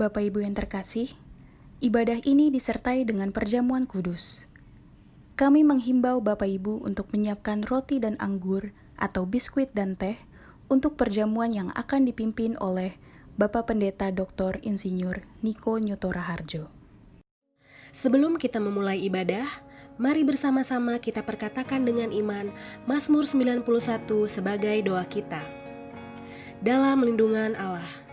Bapak Ibu yang terkasih, ibadah ini disertai dengan perjamuan kudus. Kami menghimbau Bapak Ibu untuk menyiapkan roti dan anggur atau biskuit dan teh untuk perjamuan yang akan dipimpin oleh Bapak Pendeta Dr. Insinyur Niko Nyoto Raharjo. Sebelum kita memulai ibadah, mari bersama-sama kita perkatakan dengan iman Mazmur 91 sebagai doa kita. Dalam lindungan Allah.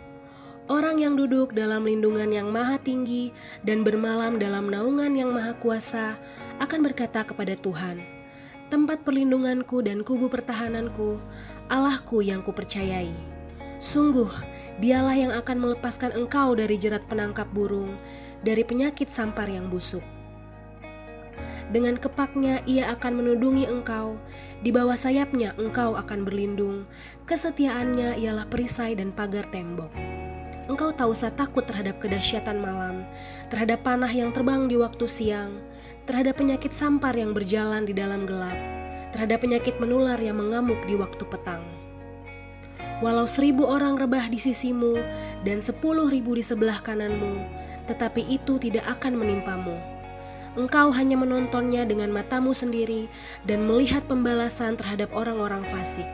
Orang yang duduk dalam lindungan yang maha tinggi dan bermalam dalam naungan yang maha kuasa akan berkata kepada Tuhan, tempat perlindunganku dan kubu pertahananku, Allahku yang kupercayai. Sungguh, dialah yang akan melepaskan engkau dari jerat penangkap burung, dari penyakit sampar yang busuk. Dengan kepaknya ia akan menudungi engkau, di bawah sayapnya engkau akan berlindung, kesetiaannya ialah perisai dan pagar tembok. Engkau tak usah takut terhadap kedahsyatan malam, terhadap panah yang terbang di waktu siang, terhadap penyakit sampar yang berjalan di dalam gelap, terhadap penyakit menular yang mengamuk di waktu petang. Walau 1.000 orang rebah di sisimu dan 10.000 di sebelah kananmu, tetapi itu tidak akan menimpamu. Engkau hanya menontonnya dengan matamu sendiri dan melihat pembalasan terhadap orang-orang fasik.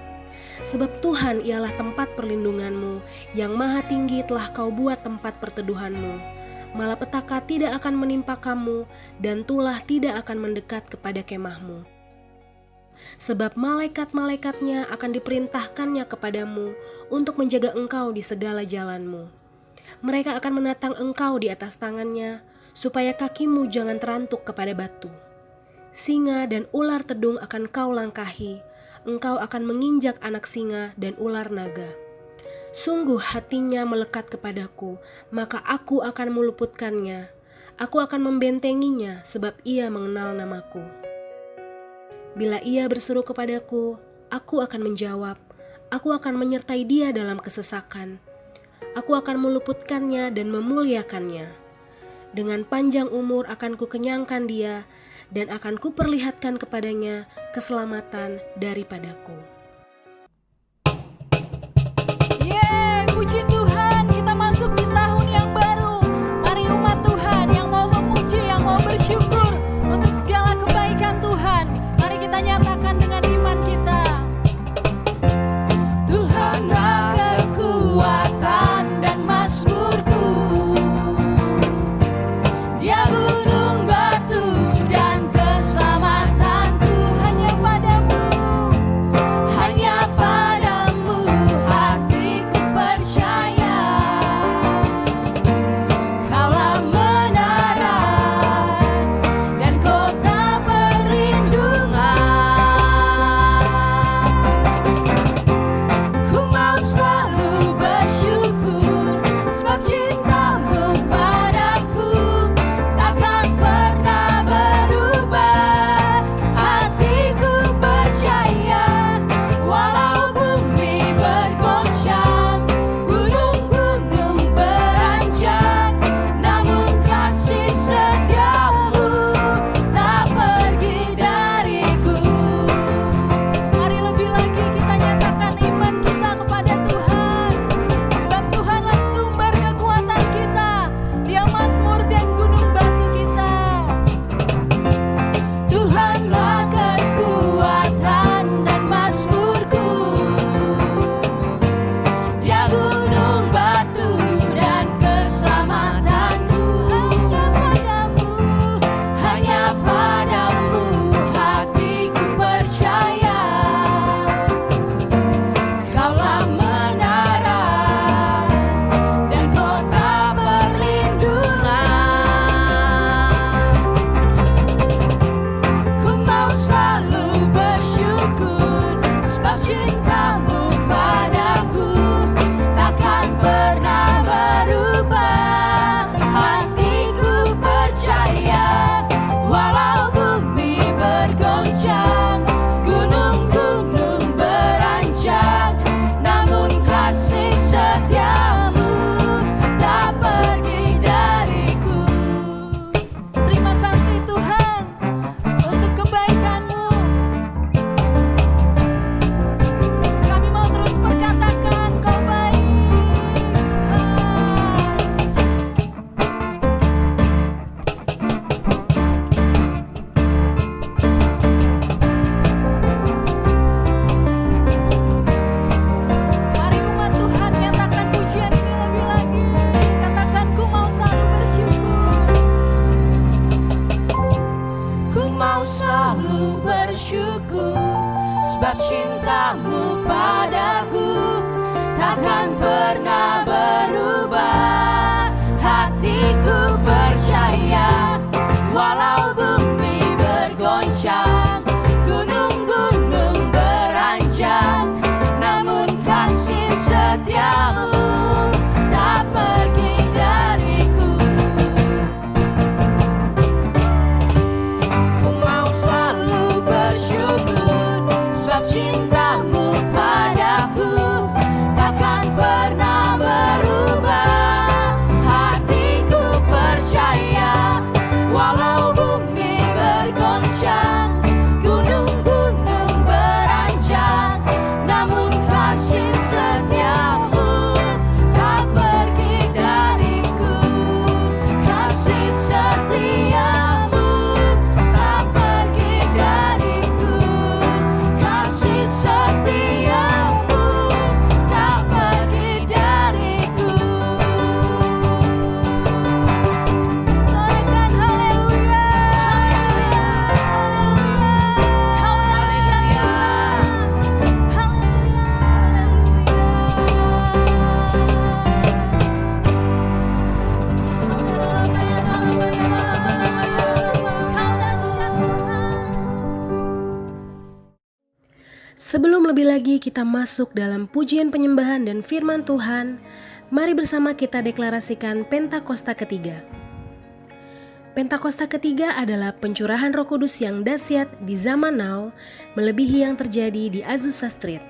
Sebab Tuhan ialah tempat perlindunganmu, yang maha tinggi telah kau buat tempat perteduhanmu. Malapetaka tidak akan menimpa kamu, dan tulah tidak akan mendekat kepada kemahmu. Sebab malaikat-malaikatnya akan diperintahkannya kepadamu untuk menjaga engkau di segala jalanmu. Mereka akan menatang engkau di atas tangannya, supaya kakimu jangan terantuk kepada batu. Singa dan ular tedung akan kau langkahi, engkau akan menginjak anak singa dan ular naga. Sungguh hatinya melekat kepadaku, maka aku akan meluputkannya. Aku akan membentenginya sebab ia mengenal namaku. Bila ia berseru kepadaku, aku akan menjawab. Aku akan menyertai dia dalam kesesakan. Aku akan meluputkannya dan memuliakannya. Dengan panjang umur akan kukenyangkan dia, dan akan kuperlihatkan kepadanya keselamatan daripadaku. Yeay, puji Tuhan, kita masuk di tahun yang baru. Mari umat Tuhan yang mau memuji, yang mau bersyukur untuk segala kebaikan Tuhan. Mari kita nyatakan dengan iman kita. Tuhanlah kekuatan dan mazmurku, Dia gunung batu dan keselamatanku. Hanya padamu sebab cintamu padaku takkan pernah berubah. Hatiku percaya, walau bumi bergoncang, gunung-gunung beranjak, namun kasih setiamu tak pergi dariku. Ku mau selalu bersyukur, sebab cintamu padaku takkan pernah berubah. Hatiku percaya, walau bumi bergoncang, gunung-gunung beranjak, namun kasih setiamu tak pergi dariku. Kasih setiamu tak pergi dariku. Kasih setiamu tak pergi dariku. Sorakan haleluya. Kau dahsyat. Sebelum lebih lagi kita masuk dalam pujian penyembahan dan firman Tuhan, mari bersama kita deklarasikan Pentakosta ketiga. Pentakosta ketiga adalah pencurahan Roh Kudus yang dahsyat di zaman now, melebihi yang terjadi di Azusa Street.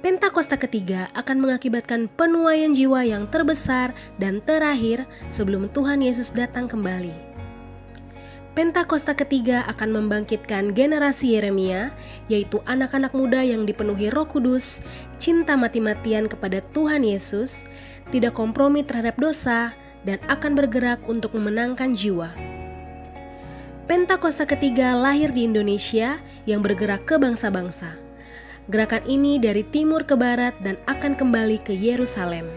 Pentakosta ketiga akan mengakibatkan penuaian jiwa yang terbesar dan terakhir sebelum Tuhan Yesus datang kembali. Pentakosta ketiga akan membangkitkan generasi Yeremia, yaitu anak-anak muda yang dipenuhi Roh Kudus, cinta mati-matian kepada Tuhan Yesus, tidak kompromi terhadap dosa, dan akan bergerak untuk memenangkan jiwa. Pentakosta ketiga lahir di Indonesia yang bergerak ke bangsa-bangsa. Gerakan ini dari timur ke barat dan akan kembali ke Yerusalem.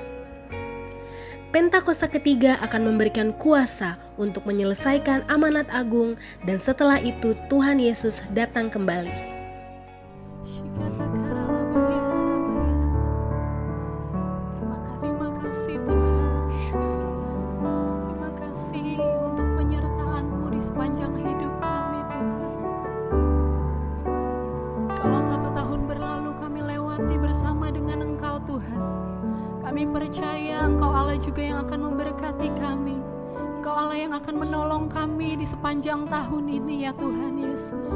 Pentakosta ketiga akan memberikan kuasa untuk menyelesaikan amanat agung dan setelah itu Tuhan Yesus datang kembali. Terima kasih Tuhan. Terima kasih untuk penyertaan-Mu di sepanjang hidup kami Tuhan. Kalau 1 tahun berlalu kami lewati bersama dengan Engkau Tuhan, kami percaya Engkau Allah juga yang akan memberkati kami. Engkau Allah yang akan menolong kami di sepanjang tahun ini ya Tuhan Yesus.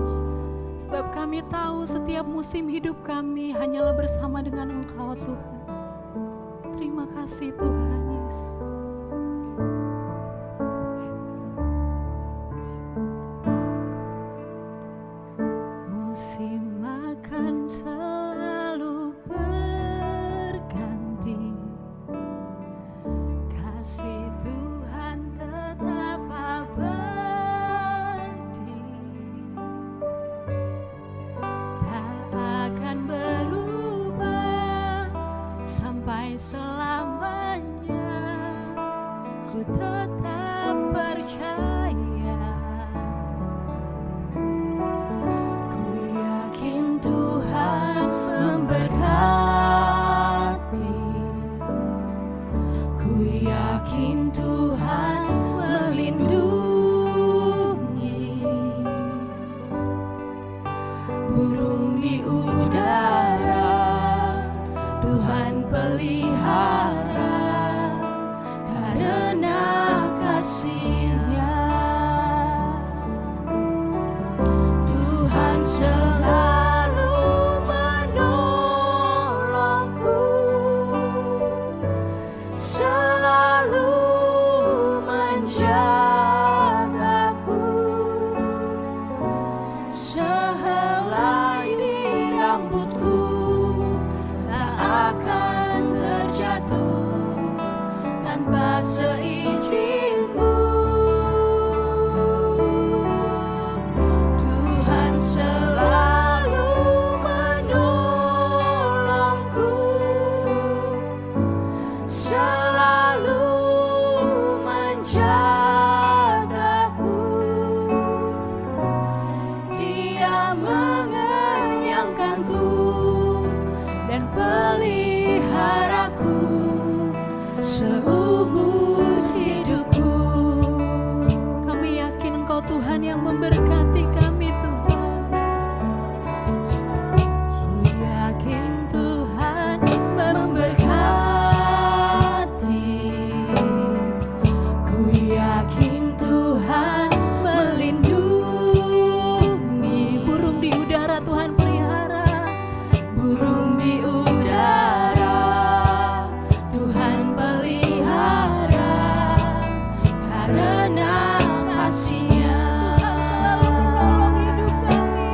Sebab kami tahu setiap musim hidup kami hanyalah bersama dengan Engkau Tuhan. Terima kasih Tuhan Yesus. Musim akan selalu berganti, kasih Tuhan tetap abadi, tak akan berubah sampai selamanya. Ku tetap percaya, ku yakin Tuhan memberkati, ku yakin Tuhan melindungi, burung di udara Tuhan pelihara karena kasih-Nya. Tuhan selalu menolongku, selalu menjagaku, sehelai di rambutku tak akan terjatuh tanpa seizin-Mu. Tuhan selalu menolongku, selalu menjagaku. Dia mengerti Tuhan yang memberkati kami Tuhan. Ku yakin Tuhan memberkati, ku yakin Tuhan melindungi. Burung di udara Tuhan pelihara, burung di udara Tuhan pelihara, karena kasih-Nya Tuhan selalu menolong hidup kami.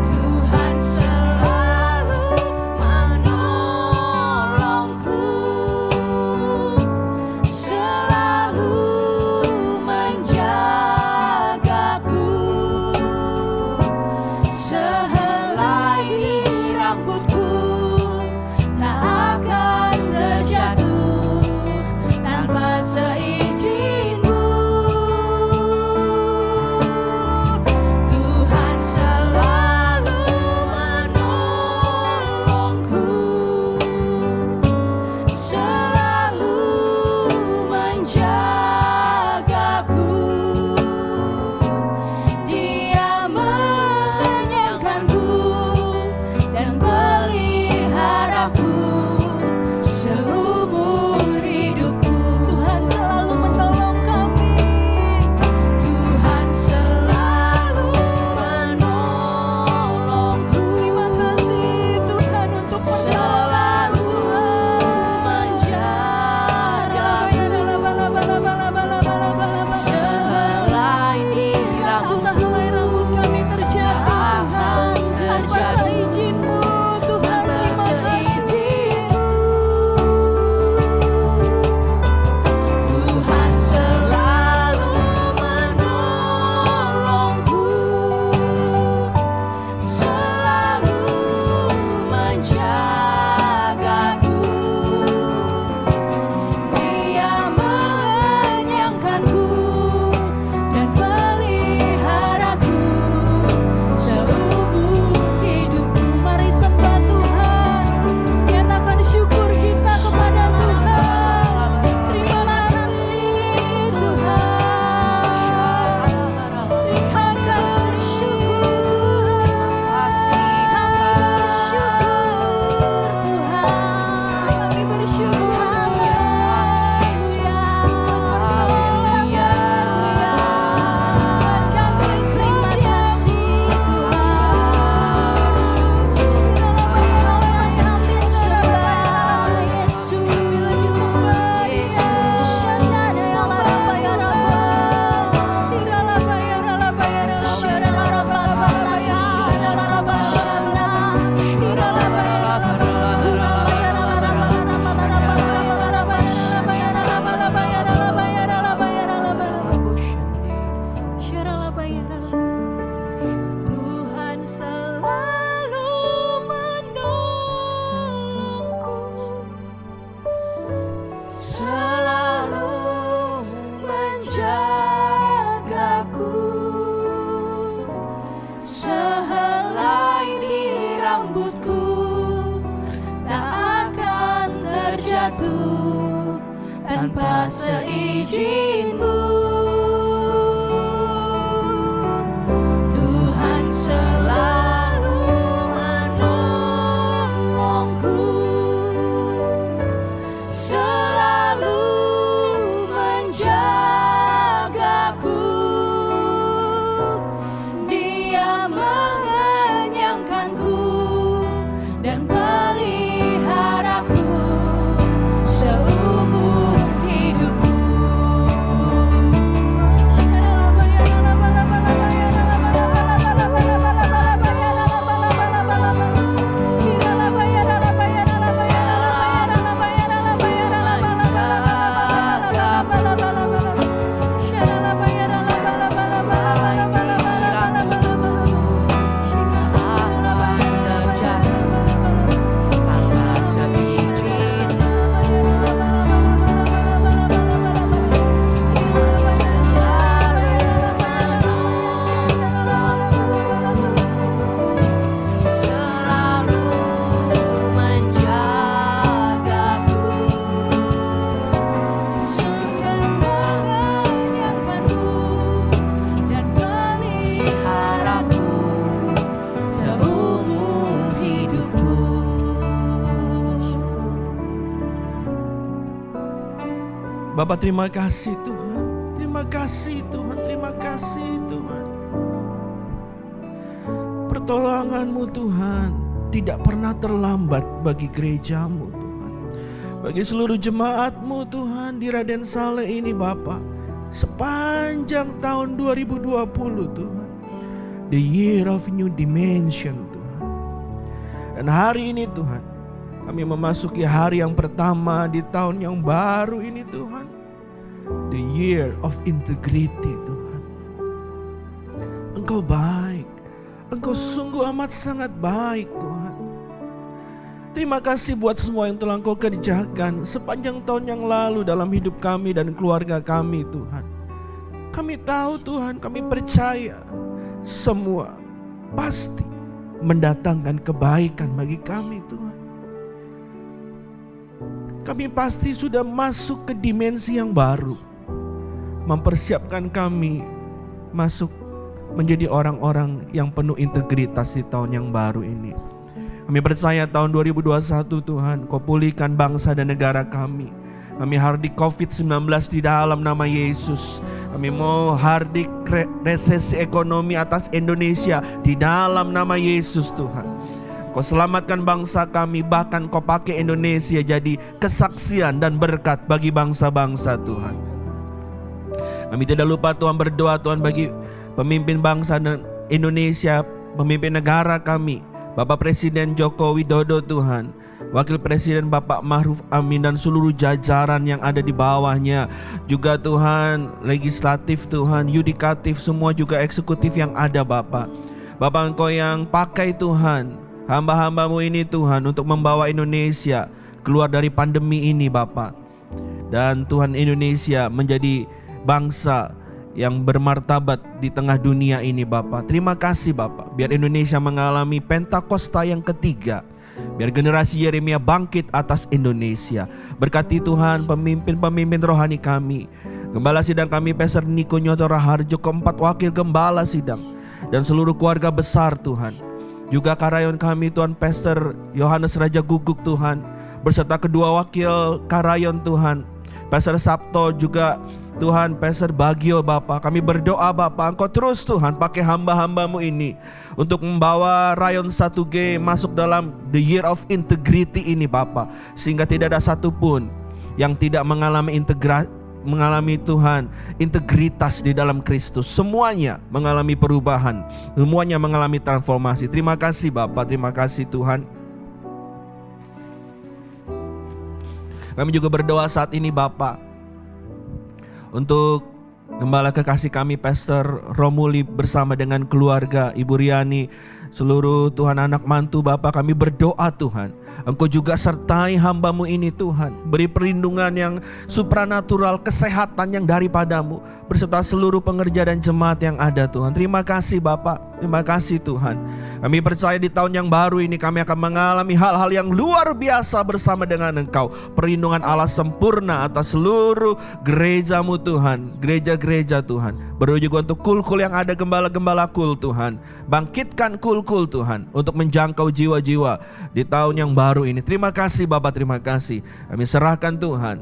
Tuhan selalu menolongku, selalu menjagaku. Sehelai di rambutku tak akan terjatuh tanpa seizin-Mu. Tuhan selalu menolongku, selalu menjagaku. Dia menyangkanku dan peliharaku seumur hidupku. Tuhan selalu menolong kami, Tuhan selalu menolongku. Terima kasih Tuhan untuk selalu menjagaku. Sehelai di rambut kami terjatuh Tuhan, tanpa seizin-Mu Tuhan. Terima kasih Tuhan selalu menolongku, selalu menjagaku. Dia menyangkanku dan peliharaku seumur hidupku. Mari sembah Tuhan, nyatakan syukur kita kepada Tuhan. Terima kasih Tuhan, hamba bersyukur, hamba bersyukur Tuhan, kami bersyukur Tuhan selalu menolongku, selalu menjagaku. Sehelai di rambutku tak akan terjatuh tanpa seizin-Mu. Tuhan selalu menolongku, selalu menjagaku. Dia mengenyangkanku dan peliharaku seumur hidupku. Bapa, terima kasih Tuhan. Terima kasih Tuhan, terima kasih Tuhan. Pertolongan-Mu Tuhan tidak pernah terlambat bagi gereja-Mu Tuhan. Bagi seluruh jemaat-Mu Tuhan di Raden Saleh ini Bapa, sepanjang tahun 2020 Tuhan, the year of new dimension Tuhan. Dan hari ini Tuhan, kami memasuki hari yang pertama di tahun yang baru ini Tuhan, the year of integrity Tuhan. Engkau baik, Engkau sungguh amat sangat baik Tuhan. Terima kasih buat semua yang telah Engkau kerjakan sepanjang tahun yang lalu dalam hidup kami dan keluarga kami Tuhan. Kami tahu Tuhan, kami percaya semua pasti mendatangkan kebaikan bagi kami Tuhan. Kami pasti sudah masuk ke dimensi yang baru, mempersiapkan kami masuk menjadi orang-orang yang penuh integritas di tahun yang baru ini. Kami percaya tahun 2021 Tuhan, Kau pulihkan bangsa dan negara kami. Kami hardik COVID-19 di dalam nama Yesus. Kami mau hardik resesi ekonomi atas Indonesia di dalam nama Yesus Tuhan. Kau selamatkan bangsa kami, bahkan Kau pakai Indonesia jadi kesaksian dan berkat bagi bangsa-bangsa Tuhan. Kami tidak lupa Tuhan berdoa Tuhan bagi pemimpin bangsa Indonesia, pemimpin negara kami, Bapak Presiden Joko Widodo Tuhan, Wakil Presiden Bapak Ma'ruf Amin dan seluruh jajaran yang ada di bawahnya. Juga Tuhan, legislatif Tuhan, yudikatif, semua juga eksekutif yang ada Bapak. Bapak Engkau yang pakai Tuhan hamba-hamba-Mu ini Tuhan untuk membawa Indonesia keluar dari pandemi ini Bapak. Dan Tuhan, Indonesia menjadi bangsa yang bermartabat di tengah dunia ini Bapak. Terima kasih Bapak, biar Indonesia mengalami Pentakosta yang ketiga. Biar generasi Yeremia bangkit atas Indonesia. Berkati Tuhan pemimpin-pemimpin rohani kami, Gembala Sidang kami Pastor Niko Nyoto Raharjo, keempat wakil Gembala Sidang, dan seluruh keluarga besar Tuhan. Juga karayon kami Tuhan Pastor Yohanes Raja Guguk Tuhan, berserta kedua wakil karayon Tuhan, Pastor Sabto, juga Tuhan Pastor Bagio Bapak. Kami berdoa Bapak, Engkau terus Tuhan pakai hamba-hamba-Mu ini untuk membawa rayon 1G masuk dalam the year of integrity ini Bapak, sehingga tidak ada satupun yang tidak mengalami Tuhan integritas di dalam Kristus. Semuanya mengalami perubahan, semuanya mengalami transformasi. Terima kasih Bapak, terima kasih Tuhan. Kami juga berdoa saat ini Bapak untuk Gembala kekasih kami Pastor Romuli bersama dengan keluarga, Ibu Riani, seluruh Tuhan anak mantu Bapak. Kami berdoa Tuhan, Engkau juga sertai hamba-Mu ini Tuhan. Beri perlindungan yang supranatural, kesehatan yang daripada-Mu, berserta seluruh pengerja dan jemaat yang ada Tuhan. Terima kasih Bapak, terima kasih Tuhan. Kami percaya di tahun yang baru ini kami akan mengalami hal-hal yang luar biasa bersama dengan Engkau. Perlindungan Allah sempurna atas seluruh gereja-Mu Tuhan, gereja-gereja Tuhan. Berdoa juga untuk kul-kul yang ada, gembala-gembala kul Tuhan. Bangkitkan kul-kul Tuhan untuk menjangkau jiwa-jiwa di tahun yang baru ini. Terima kasih Bapak, terima kasih. Kami serahkan Tuhan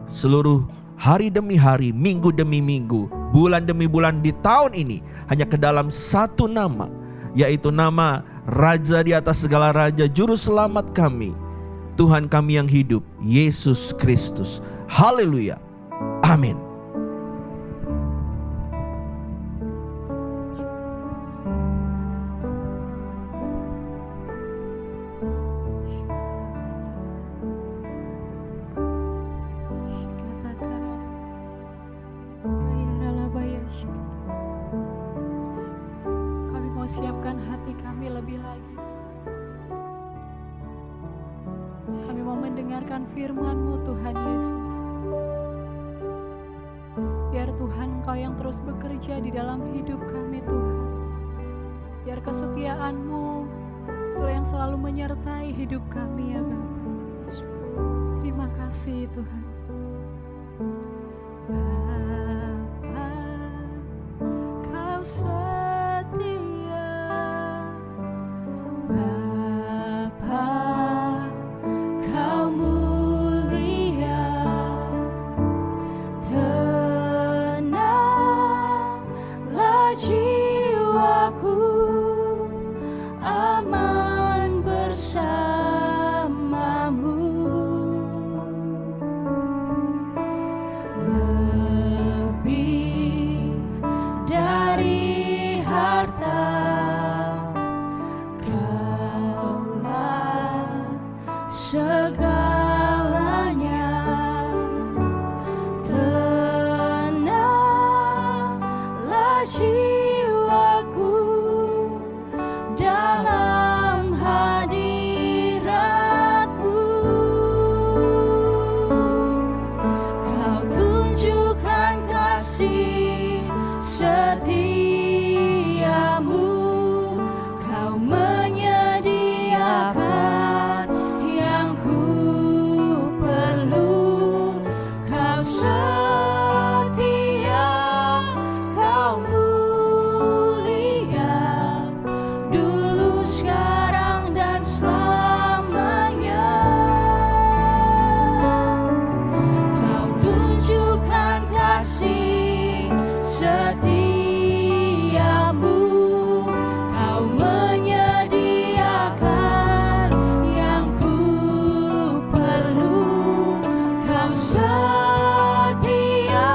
seluruh hari demi hari, minggu demi minggu, bulan demi bulan di tahun ini hanya ke dalam satu nama, yaitu nama Raja di atas segala raja, Juru Selamat kami, Tuhan kami yang hidup, Yesus Kristus. Haleluya, amin. Kami mau siapkan hati kami lebih lagi. Kami mau mendengarkan firman-Mu Tuhan Yesus. Biar Tuhan Engkau yang terus bekerja di dalam hidup kami Tuhan. Biar kesetiaan-Mu itulah yang selalu menyertai hidup kami ya Bapa. Terima kasih Tuhan. Bapa, Kau setia. Bapa, Kau mulia. jiwaku aman bersamamu. Lebih dari harta, Kaulah segalanya. Tenanglah jiwaku dalam hadirat-Mu. Kau tunjukkan kasih setiamu. Kau menyediakan yang ku perlu. Kau setia, Kau mulia, dulu, sekarang, dan selamanya. Kau tunjukkan kasih setiamu. Kau menyediakan yang ku perlu. Kau setia,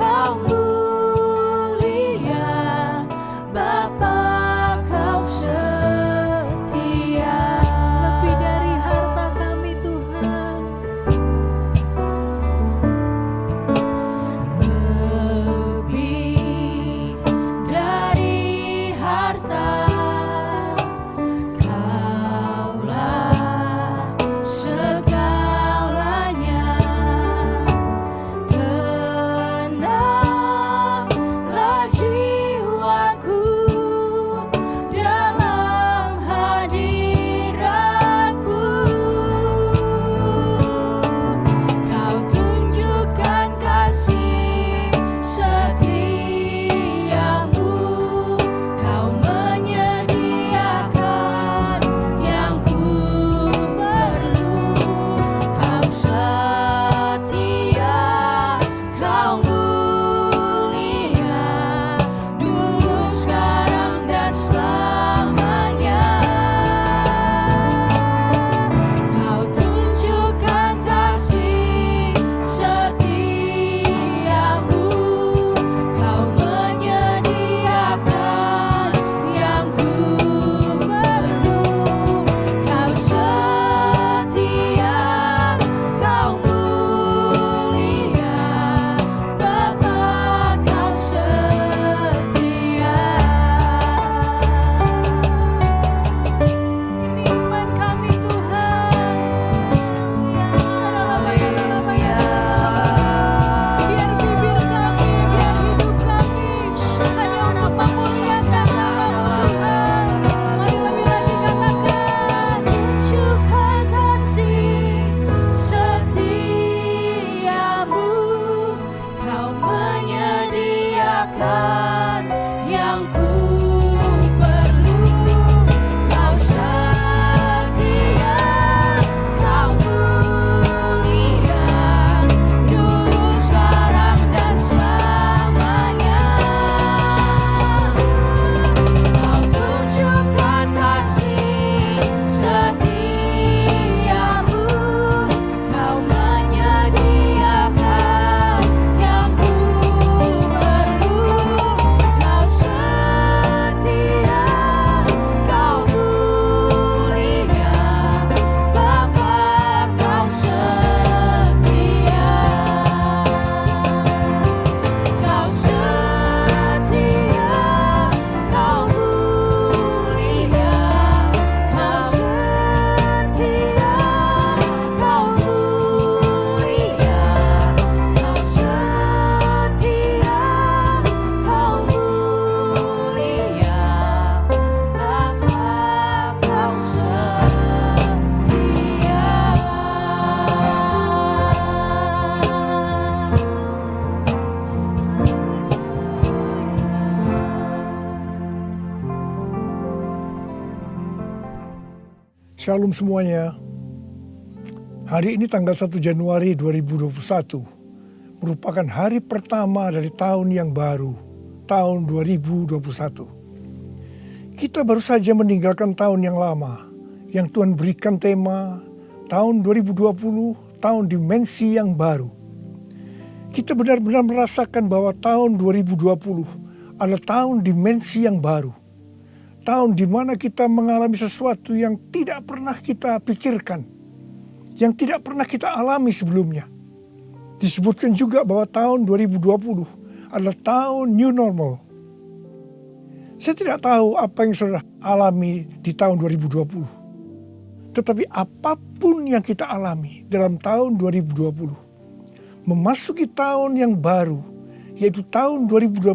Kau mulia, Bapa, Kau setia. Lebih dari harta kami, Tuhan. Lebih dari harta, Kaulah segalanya. Tenanglah jiwaku dalam hadirat-Mu. Kau tunjukkan kasih setiamu. Kau menyediakan yang ku perlu. Kau setia, Kau mulia, dulu, sekarang, dan selamanya. Kau tunjukkan kasih setiamu. Kau menyediakan yang ku perlu. Kau setia, Kau mulia, Bapa, Kau setia. Ini iman kami, Tuhan. Biar bibir kami, biar hidup kami hanya untuk memuliakan nama-Mu, Tuhan. Mari lebih lagi katakan, tunjukkan kasih setiamu. Kau menyediakan yang ku perlu. Kau setia, Kau mulia, dulu, sekarang, dan selamanya. Kau tunjukkan kasih setiamu. Kau menyediakan yang ku perlu. Kau setia, Kau mulia, Bapa, Kau setia. Kau setia, Kau mulia. Kau setia, Kau mulia. Kau setia, Kau mulia, Bapa, Kau setia. Shalom semuanya. Hari ini tanggal 1 Januari 2021 merupakan hari pertama dari tahun yang baru, tahun 2021. Kita baru saja meninggalkan tahun yang lama, yang Tuhan berikan tema tahun 2020, tahun dimensi yang baru. Kita benar-benar merasakan bahwa tahun 2020 adalah tahun dimensi yang baru. Tahun di mana kita mengalami sesuatu yang tidak pernah kita pikirkan, yang tidak pernah kita alami sebelumnya. Disebutkan juga bahwa tahun 2020 adalah tahun new normal. Saya tidak tahu apa yang saudara alami di tahun 2020. Tetapi apapun yang kita alami dalam tahun 2020, memasuki tahun yang baru, yaitu tahun 2021,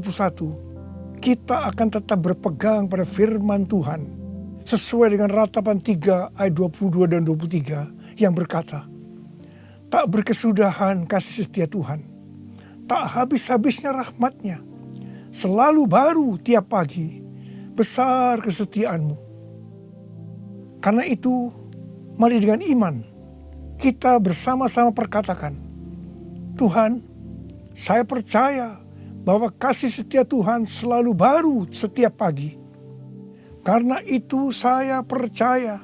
kita akan tetap berpegang pada firman Tuhan sesuai dengan Ratapan 3 ayat 22 dan 23 yang berkata, tak berkesudahan kasih setia Tuhan, tak habis-habisnya rahmat-Nya, selalu baru tiap pagi, besar kesetiaanmu. Karena itu, mari dengan iman kita bersama-sama perkatakan, Tuhan, saya percaya bahwa kasih setia Tuhan selalu baru setiap pagi. Karena itu saya percaya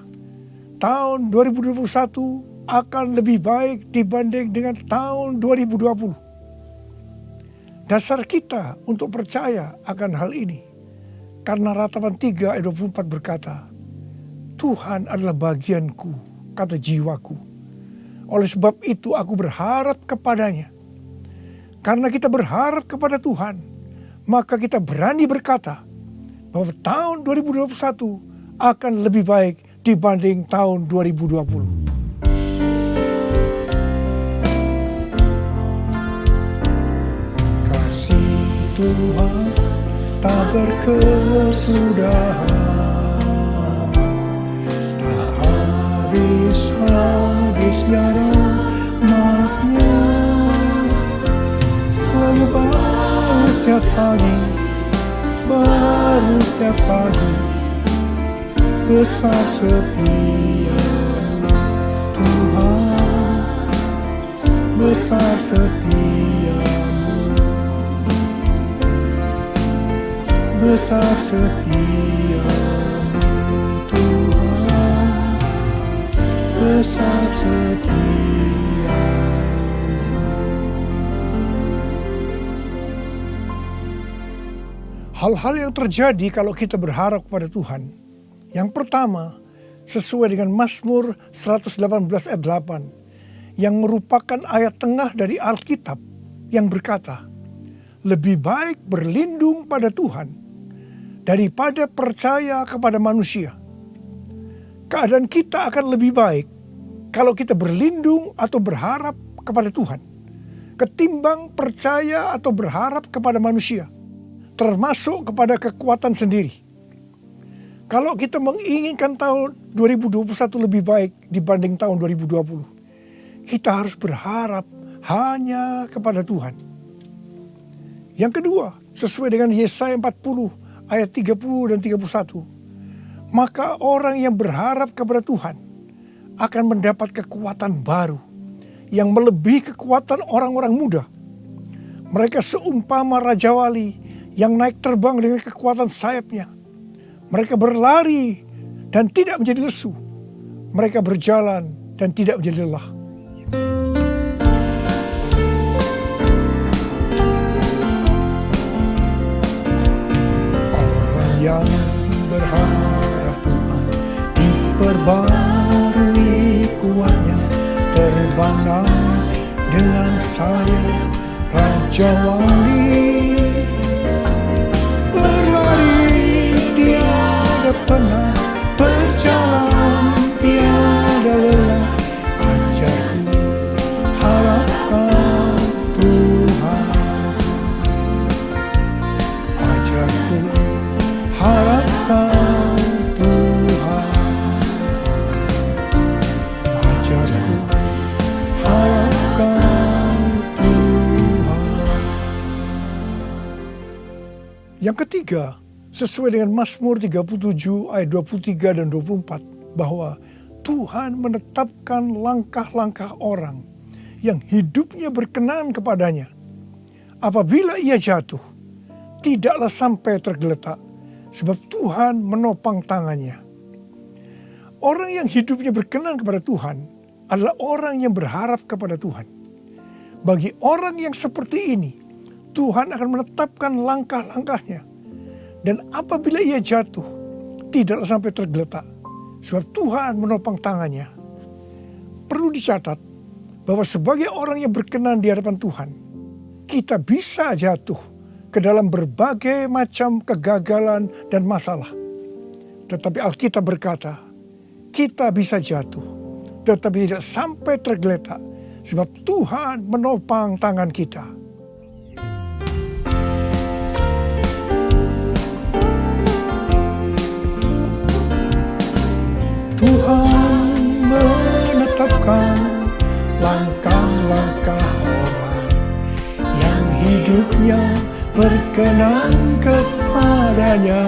tahun 2021 akan lebih baik dibanding dengan tahun 2020. Dasar kita untuk percaya akan hal ini, karena Ratapan 3 ayat 24 berkata, Tuhan adalah bagianku, kata jiwaku. Oleh sebab itu aku berharap kepadanya. Karena kita berharap kepada Tuhan, maka kita berani berkata bahwa tahun 2021 akan lebih baik dibanding tahun 2020. Tuhan tak berkesudahan, tak habis-habisnya rahmat-Nya, selalu baru setiap pagi, baru setiap pagi, besar setia-Mu Tuhan, besar setia-Mu. Besar setia-Mu Tuhan, besar setia-Mu. Hal-hal yang terjadi kalau kita berharap kepada Tuhan. Yang pertama, sesuai dengan Mazmur 118 ayat 8, yang merupakan ayat tengah dari Alkitab yang berkata, lebih baik berlindung pada Tuhan daripada percaya kepada manusia. Keadaan kita akan lebih baik kalau kita berlindung atau berharap kepada Tuhan, ketimbang percaya atau berharap kepada manusia, termasuk kepada kekuatan sendiri. Kalau kita menginginkan tahun 2021 lebih baik dibanding tahun 2020, kita harus berharap hanya kepada Tuhan. Yang kedua, sesuai dengan Yesaya 40 ayat 30 dan 31. Maka orang yang berharap kepada Tuhan akan mendapat kekuatan baru yang melebihi kekuatan orang-orang muda. Mereka seumpama Raja Wali yang naik terbang dengan kekuatan sayapnya. Mereka berlari dan tidak menjadi lesu. Mereka berjalan dan tidak menjadi lelah. Yang berharap Tuhan diperbarui kuatnya, terbang dengan sayap Raja Wali, berlari tiada pernah, berjalan tiada lelah. Ajarku harapkan Tuhan, ajarku harapkan Tuhan, ajarku harapkan Tuhan. Yang ketiga, sesuai dengan Mazmur 37 ayat 23 dan 24, bahwa Tuhan menetapkan langkah-langkah orang yang hidupnya berkenan kepadanya. Apabila ia jatuh, tidaklah sampai tergeletak, sebab Tuhan menopang tangannya. Orang yang hidupnya berkenan kepada Tuhan adalah orang yang berharap kepada Tuhan. Bagi orang yang seperti ini, Tuhan akan menetapkan langkah-langkahnya. Dan apabila ia jatuh, tidaklah sampai tergeletak, sebab Tuhan menopang tangannya. Perlu dicatat bahwa sebagai orang yang berkenan di hadapan Tuhan, kita bisa jatuh ke dalam berbagai macam kegagalan dan masalah. Tetapi Alkitab berkata, kita bisa jatuh, tetapi tidak sampai tergeletak, sebab Tuhan menopang tangan kita. Tuhan menetapkan langkah-langkah orang yang hidupnya berkenan kepadanya.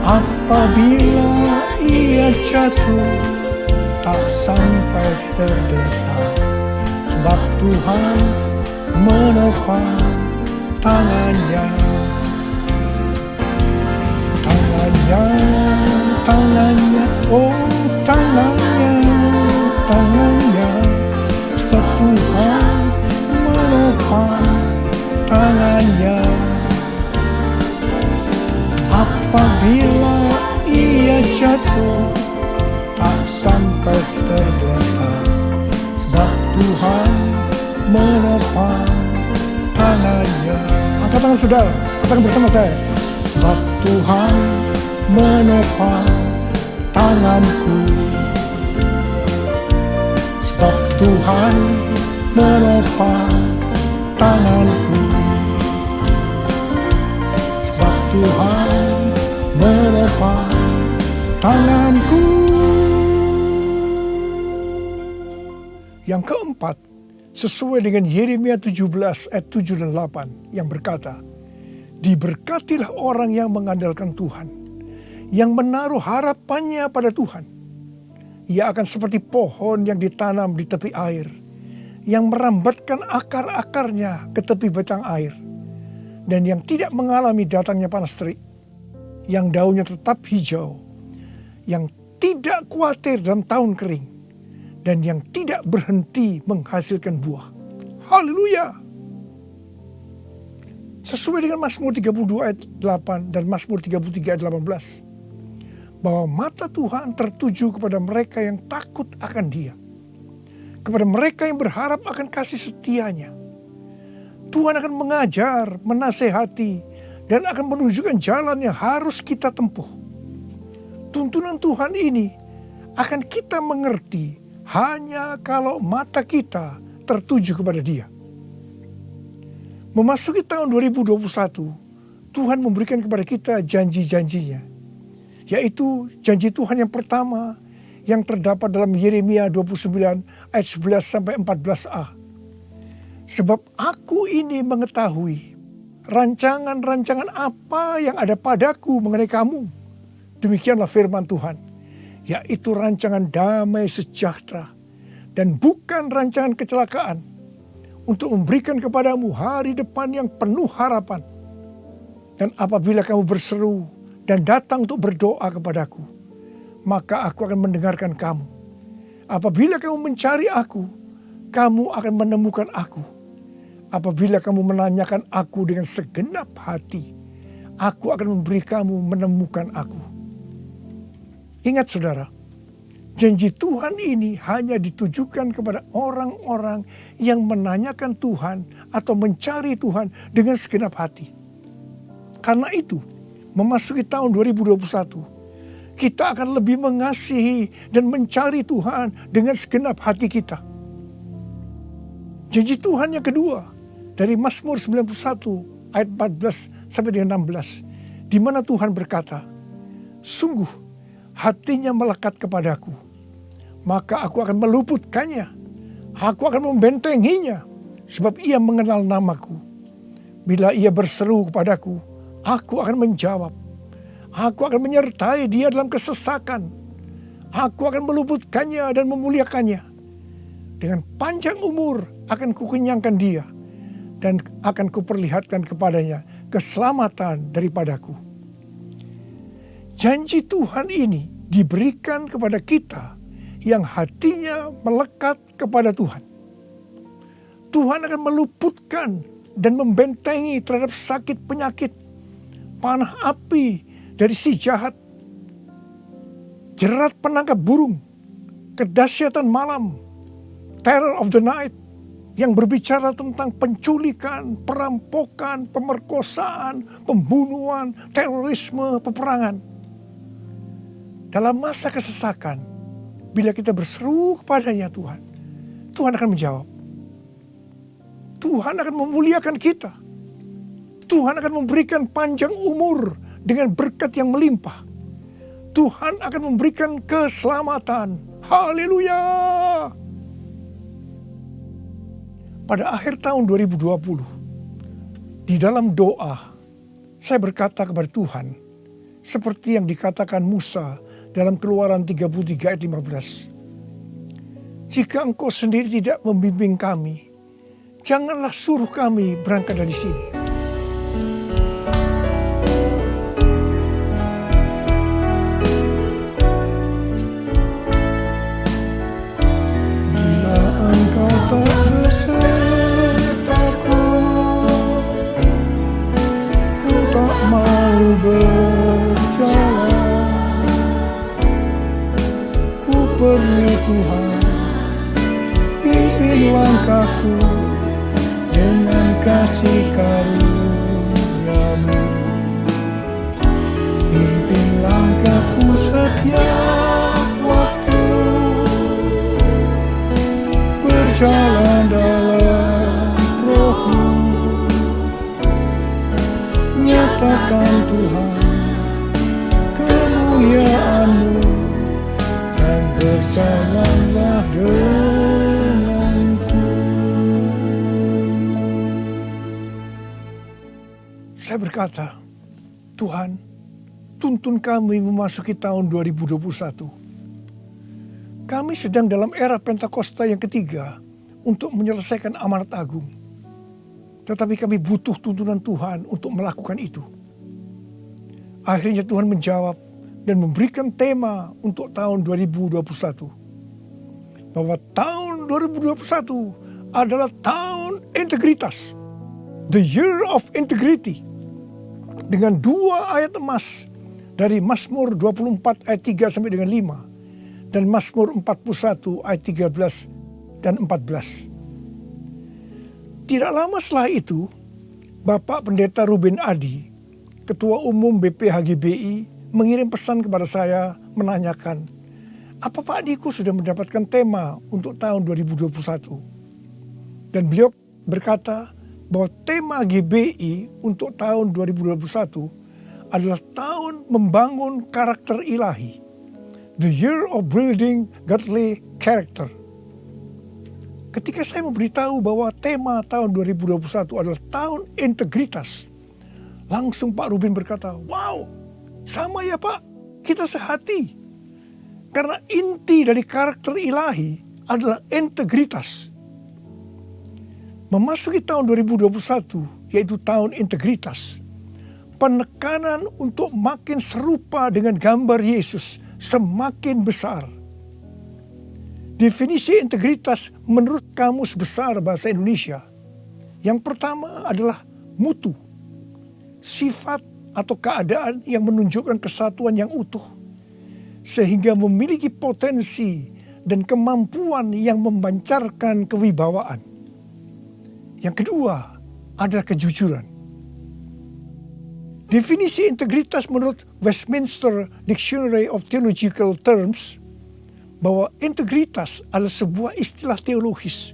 Apabila ia jatuh, tak sampai tergeletak, sebab Tuhan menopang tangannya. Tangannya, oh tangannya, sebab Tuhan menopang tangannya. Apabila ia jatuh, tak sampai tergeletak, sebab Tuhan menopang tangannya. Angkat tangan saudara, katakan bersama saya. Sebab Tuhan menopang tanganku. Sebab Tuhan menopang tanganku. Sebab Tuhan menopang tanganku. Yang keempat, sesuai dengan Yeremia 17 ayat 7 dan 8 yang berkata, diberkatilah orang yang mengandalkan Tuhan, yang menaruh harapannya pada Tuhan. Ia akan seperti pohon yang ditanam di tepi air, yang merambatkan akar-akarnya ke tepi batang air, dan yang tidak mengalami datangnya panas terik, yang daunnya tetap hijau, yang tidak khawatir dalam tahun kering, dan yang tidak berhenti menghasilkan buah. Haleluya! Sesuai dengan Mazmur 32 ayat 8 dan Mazmur 33 ayat 18. Bahwa mata Tuhan tertuju kepada mereka yang takut akan Dia. Kepada mereka yang berharap akan kasih setianya. Tuhan akan mengajar, menasehati, dan akan menunjukkan jalan yang harus kita tempuh. Tuntunan Tuhan ini akan kita mengerti hanya kalau mata kita tertuju kepada Dia. Memasuki tahun 2021, Tuhan memberikan kepada kita janji-janjinya. Yaitu janji Tuhan yang pertama yang terdapat dalam Yeremia 29 ayat 11 sampai 14a. Sebab aku ini mengetahui rancangan-rancangan apa yang ada padaku mengenai kamu. Demikianlah firman Tuhan. Yaitu rancangan damai sejahtera dan bukan rancangan kecelakaan, untuk memberikan kepadamu hari depan yang penuh harapan. Dan apabila kamu berseru dan datang untuk berdoa kepadaku, maka aku akan mendengarkan kamu. Apabila kamu mencari aku, kamu akan menemukan aku. Apabila kamu menanyakan aku dengan segenap hati, aku akan memberi kamu menemukan aku. Ingat saudara, janji Tuhan ini hanya ditujukan kepada orang-orang yang menanyakan Tuhan atau mencari Tuhan dengan segenap hati. Karena itu, memasuki tahun 2021, kita akan lebih mengasihi dan mencari Tuhan dengan segenap hati kita. Janji Tuhan yang kedua dari Mazmur 91 ayat 14 sampai dengan 16, di mana Tuhan berkata, sungguh hatinya melekat kepadaku, maka aku akan meluputkannya. Aku akan membentenginya, sebab ia mengenal namaku. Bila ia berseru kepadaku, aku akan menjawab. Aku akan menyertai dia dalam kesesakan. Aku akan meluputkannya dan memuliakannya. Dengan panjang umur akan kukenyangkan dia, dan akan kuperlihatkan kepadanya keselamatan daripadaku. Janji Tuhan ini diberikan kepada kita yang hatinya melekat kepada Tuhan. Tuhan akan meluputkan dan membentengi terhadap sakit penyakit, panah api dari si jahat, jerat penangkap burung, kedahsyatan malam, terror of the night, yang berbicara tentang penculikan, perampokan, pemerkosaan, pembunuhan, terorisme, peperangan. Dalam masa kesesakan, bila kita berseru kepadanya Tuhan, Tuhan akan menjawab. Tuhan akan memuliakan kita. Tuhan akan memberikan panjang umur dengan berkat yang melimpah. Tuhan akan memberikan keselamatan. Haleluya! Pada akhir tahun 2020, di dalam doa, saya berkata kepada Tuhan, seperti yang dikatakan Musa dalam Keluaran 33 ayat 15. Jika Engkau sendiri tidak membimbing kami, janganlah suruh kami berangkat dari sini. Bila Engkau tak besertaku, ku tak mau berjalan. Ku perlu Tuhan, pimpin langkahku dengan kasih karunia-Mu. Pimpin langkahku setiap waktu, berjalan dalam Roh-Mu. Nyatakan Tuhan kemuliaan-Mu dan berjalanlah denganku. Saya berkata, Tuhan, tuntun kami memasuki tahun 2021. Kami sedang dalam era Pentakosta yang ketiga untuk menyelesaikan amanat agung. Tetapi kami butuh tuntunan Tuhan untuk melakukan itu. Akhirnya Tuhan menjawab dan memberikan tema untuk tahun 2021. Bahwa tahun 2021 adalah tahun integritas. The year of integrity. Dengan 2 ayat emas dari Mazmur 24 ayat 3 sampai dengan 5. Dan Mazmur 41 ayat 13 dan 14. Tidak lama setelah itu, Bapak Pendeta Ruben Adi, Ketua Umum BPHGBI, mengirim pesan kepada saya menanyakan, apa Pak Niko sudah mendapatkan tema untuk tahun 2021? Dan beliau berkata bahwa tema GBI untuk tahun 2021 adalah tahun membangun karakter ilahi. The year of building godly character. Ketika saya memberitahu bahwa tema tahun 2021 adalah tahun integritas, langsung Pak Ruben berkata, wow, sama ya Pak, kita sehati. Karena inti dari karakter ilahi adalah integritas. Memasuki tahun 2021, yaitu tahun integritas, penekanan untuk makin serupa dengan gambar Yesus semakin besar. Definisi integritas menurut Kamus Besar Bahasa Indonesia, yang pertama adalah mutu, sifat atau keadaan yang menunjukkan kesatuan yang utuh, sehingga memiliki potensi dan kemampuan yang memancarkan kewibawaan. Yang kedua adalah kejujuran. Definisi integritas menurut Westminster Dictionary of Theological Terms, bahwa integritas adalah sebuah istilah teologis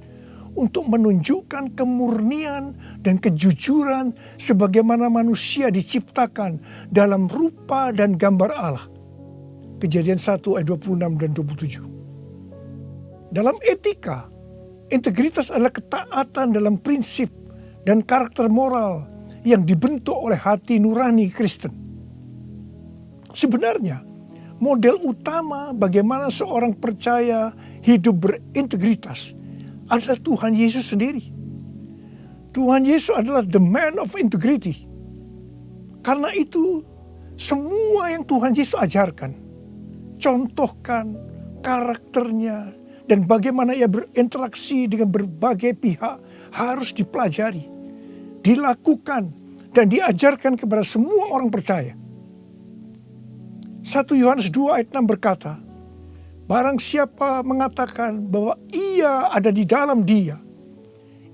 untuk menunjukkan kemurnian dan kejujuran sebagaimana manusia diciptakan dalam rupa dan gambar Allah. Kejadian 1 ayat 26 dan 27. Dalam etika, integritas adalah ketaatan dalam prinsip dan karakter moral yang dibentuk oleh hati nurani Kristen. Sebenarnya, model utama bagaimana seorang percaya hidup berintegritas adalah Tuhan Yesus sendiri. Tuhan Yesus adalah the man of integrity. Karena itu semua yang Tuhan Yesus ajarkan, contohkan karakternya dan bagaimana ia berinteraksi dengan berbagai pihak harus dipelajari, dilakukan dan diajarkan kepada semua orang percaya. 1 Yohanes 2 ayat 6 berkata, barang siapa mengatakan bahwa ia ada di dalam dia,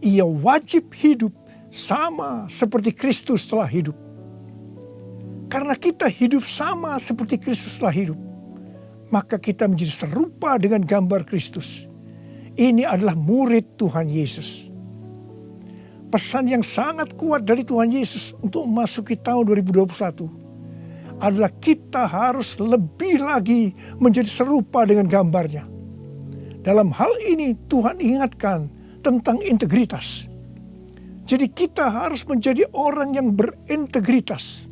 ia wajib hidup sama seperti Kristus telah hidup. Karena kita hidup sama seperti Kristus telah hidup, maka kita menjadi serupa dengan gambar Kristus. Ini adalah murid Tuhan Yesus. Pesan yang sangat kuat dari Tuhan Yesus untuk memasuki tahun 2021 adalah kita harus lebih lagi menjadi serupa dengan gambarnya. Dalam hal ini Tuhan ingatkan tentang integritas. Jadi kita harus menjadi orang yang berintegritas.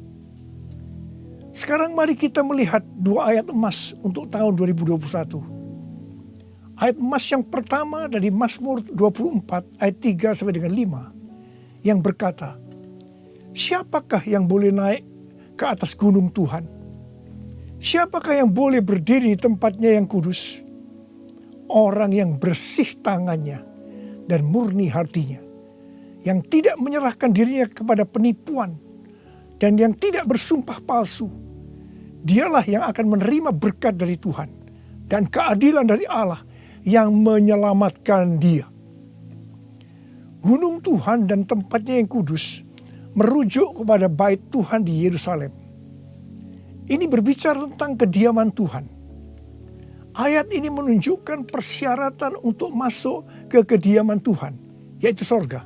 Sekarang mari kita melihat 2 ayat emas untuk tahun 2021. Ayat emas yang pertama dari Mazmur 24 ayat 3 sampai dengan 5 yang berkata, siapakah yang boleh naik ke atas gunung Tuhan? Siapakah yang boleh berdiri di tempatnya yang kudus? Orang yang bersih tangannya dan murni hatinya, yang tidak menyerahkan dirinya kepada penipuan dan yang tidak bersumpah palsu. Dialah yang akan menerima berkat dari Tuhan dan keadilan dari Allah yang menyelamatkan dia. Gunung Tuhan dan tempatnya yang kudus merujuk kepada bait Tuhan di Yerusalem. Ini berbicara tentang kediaman Tuhan. Ayat ini menunjukkan persyaratan untuk masuk ke kediaman Tuhan, yaitu sorga.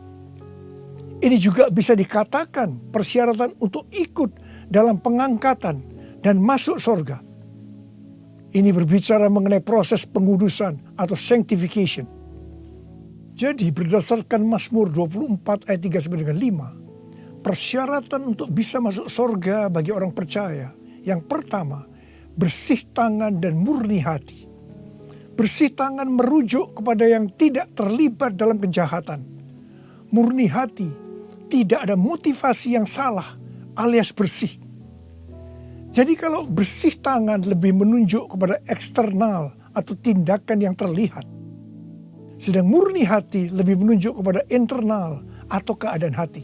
Ini juga bisa dikatakan persyaratan untuk ikut dalam pengangkatan dan masuk sorga. Ini berbicara mengenai proses pengudusan atau sanctification. Jadi berdasarkan Mazmur 24 ayat 3 sampai dengan 5, persyaratan untuk bisa masuk sorga bagi orang percaya, yang pertama, bersih tangan dan murni hati. Bersih tangan merujuk kepada yang tidak terlibat dalam kejahatan. Murni hati, tidak ada motivasi yang salah alias bersih. Jadi kalau bersih tangan lebih menunjuk kepada eksternal atau tindakan yang terlihat. Sedang murni hati lebih menunjuk kepada internal atau keadaan hati.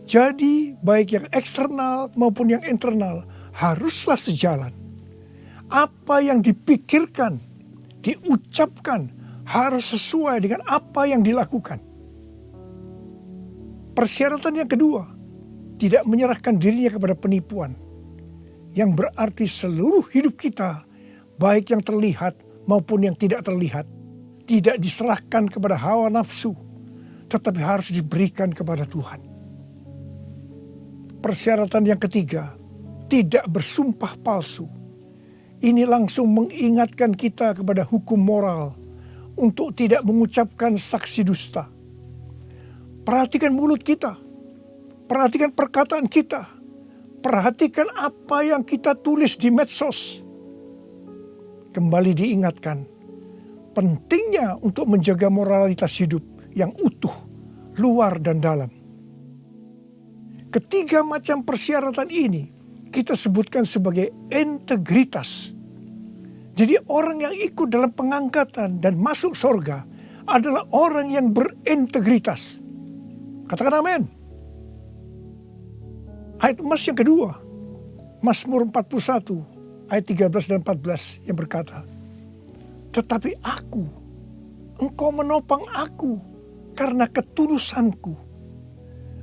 Jadi baik yang eksternal maupun yang internal haruslah sejalan. Apa yang dipikirkan, diucapkan harus sesuai dengan apa yang dilakukan. Persyaratan yang kedua, tidak menyerahkan dirinya kepada penipuan. Yang berarti seluruh hidup kita, baik yang terlihat maupun yang tidak terlihat, tidak diserahkan kepada hawa nafsu, tetapi harus diberikan kepada Tuhan. Persyaratan yang ketiga, tidak bersumpah palsu. Ini langsung mengingatkan kita kepada hukum moral untuk tidak mengucapkan saksi dusta. Perhatikan mulut kita, perhatikan perkataan kita, perhatikan apa yang kita tulis di medsos. Kembali diingatkan, pentingnya untuk menjaga moralitas hidup yang utuh, luar dan dalam. Ketiga macam persyaratan ini kita sebutkan sebagai integritas. Jadi orang yang ikut dalam pengangkatan dan masuk surga adalah orang yang berintegritas. Katakan amin. Ayat emas yang kedua, Mazmur 41 ayat 13 dan 14 yang berkata, tetapi aku, engkau menopang aku karena ketulusanku.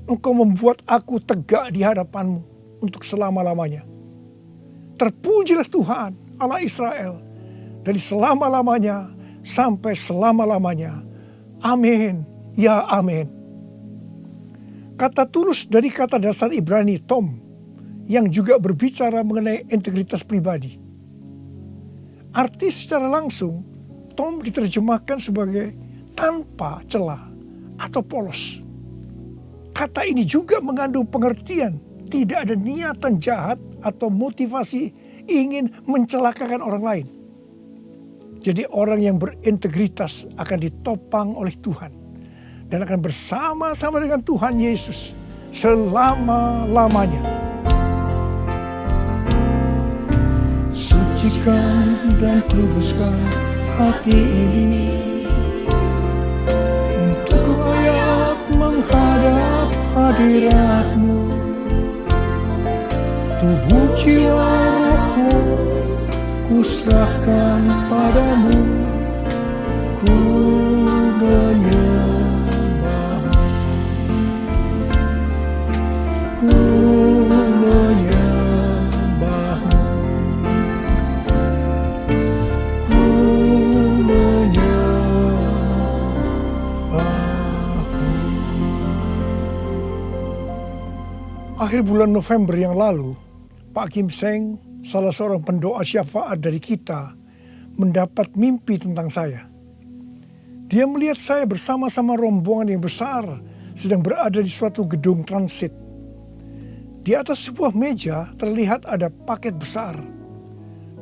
Engkau membuat aku tegak di hadapanmu untuk selama-lamanya. Terpujilah Tuhan Allah Israel dari selama-lamanya sampai selama-lamanya. Amin, ya amin. Kata tulus dari kata dasar Ibrani tom yang juga berbicara mengenai integritas pribadi. Arti secara langsung, tom diterjemahkan sebagai tanpa celah atau polos. Kata ini juga mengandung pengertian tidak ada niatan jahat atau motivasi ingin mencelakakan orang lain. Jadi orang yang berintegritas akan ditopang oleh Tuhan dan akan bersama-sama dengan Tuhan Yesus selama-lamanya. Sucikan dan kuduskan hati ini untuk layak menghadap hadirat-Mu. Tubuh jiwa rohku kuserahkan padamu, ku menyembah-Mu, ku menyembah-Mu, ku menyembah-Mu. Akhir bulan November yang lalu, Pak Kim Seng, salah seorang pendoa syafaat dari kita, mendapat mimpi tentang saya. Dia melihat saya bersama-sama rombongan yang besar sedang berada di suatu gedung transit. Di atas sebuah meja terlihat ada paket besar.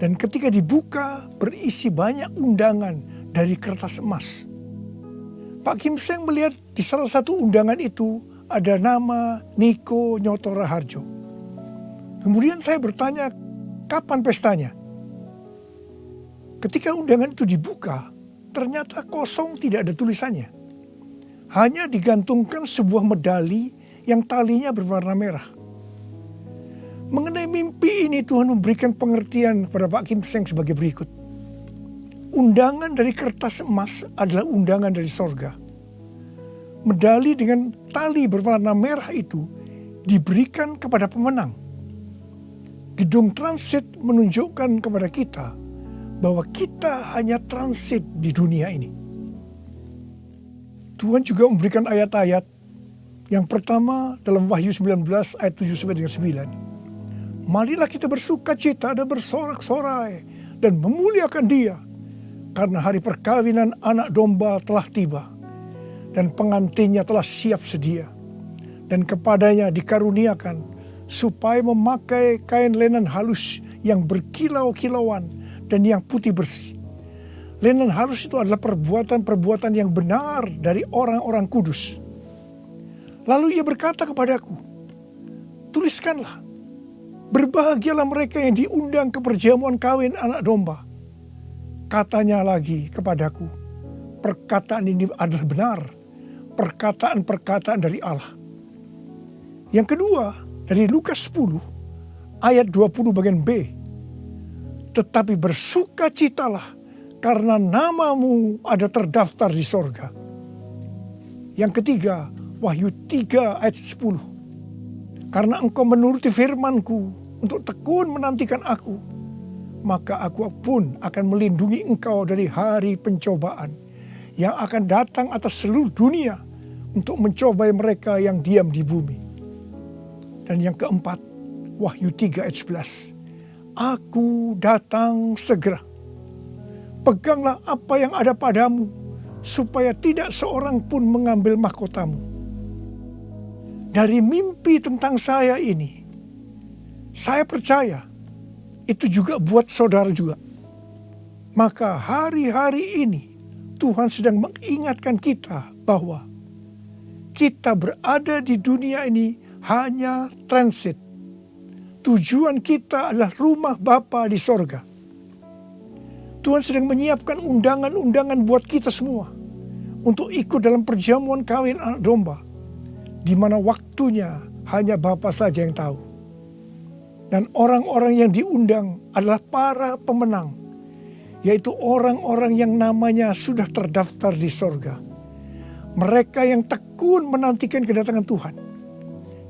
Dan ketika dibuka berisi banyak undangan dari kertas emas. Pak Kim Seng melihat di salah satu undangan itu ada nama Niko Nyoto Raharjo. Kemudian saya bertanya, kapan pestanya? Ketika undangan itu dibuka, ternyata kosong, tidak ada tulisannya. Hanya digantungkan sebuah medali yang talinya berwarna merah. Mengenai mimpi ini, Tuhan memberikan pengertian kepada Pak Kim Seng sebagai berikut. Undangan dari kertas emas adalah undangan dari sorga. Medali dengan tali berwarna merah itu diberikan kepada pemenang. Gedung transit menunjukkan kepada kita bahwa kita hanya transit di dunia ini. Tuhan juga memberikan ayat-ayat. Yang pertama dalam Wahyu 19 ayat 7-9. Marilah kita bersuka cita dan bersorak-sorai dan memuliakan Dia, karena hari perkawinan anak domba telah tiba dan pengantinnya telah siap sedia, dan kepadanya dikaruniakan supaya memakai kain lenan halus yang berkilau-kilauan dan yang putih bersih. Lenan halus itu adalah perbuatan-perbuatan yang benar dari orang-orang kudus. Lalu ia berkata kepadaku, tuliskanlah, berbahagialah mereka yang diundang ke perjamuan kawin anak domba. Katanya lagi kepadaku, perkataan ini adalah benar, perkataan-perkataan dari Allah. Yang kedua, dari Lukas 10 ayat 20 bagian B. Tetapi bersukacitalah karena namamu ada terdaftar di sorga. Yang ketiga, Wahyu 3 ayat 10. Karena engkau menuruti firmanku untuk tekun menantikan aku, maka aku pun akan melindungi engkau dari hari pencobaan yang akan datang atas seluruh dunia untuk mencobai mereka yang diam di bumi. Dan yang keempat, Wahyu 3 ayat 11. Aku datang segera. Peganglah apa yang ada padamu, supaya tidak seorang pun mengambil mahkotamu. Dari mimpi tentang saya ini, saya percaya itu juga buat saudara juga. Maka hari-hari ini Tuhan sedang mengingatkan kita bahwa kita berada di dunia ini hanya transit. Tujuan kita adalah rumah Bapa di sorga. Tuhan sedang menyiapkan undangan-undangan buat kita semua untuk ikut dalam perjamuan kawin anak domba, di mana waktunya hanya Bapa saja yang tahu. Dan orang-orang yang diundang adalah para pemenang, yaitu orang-orang yang namanya sudah terdaftar di sorga. Mereka yang tekun menantikan kedatangan Tuhan,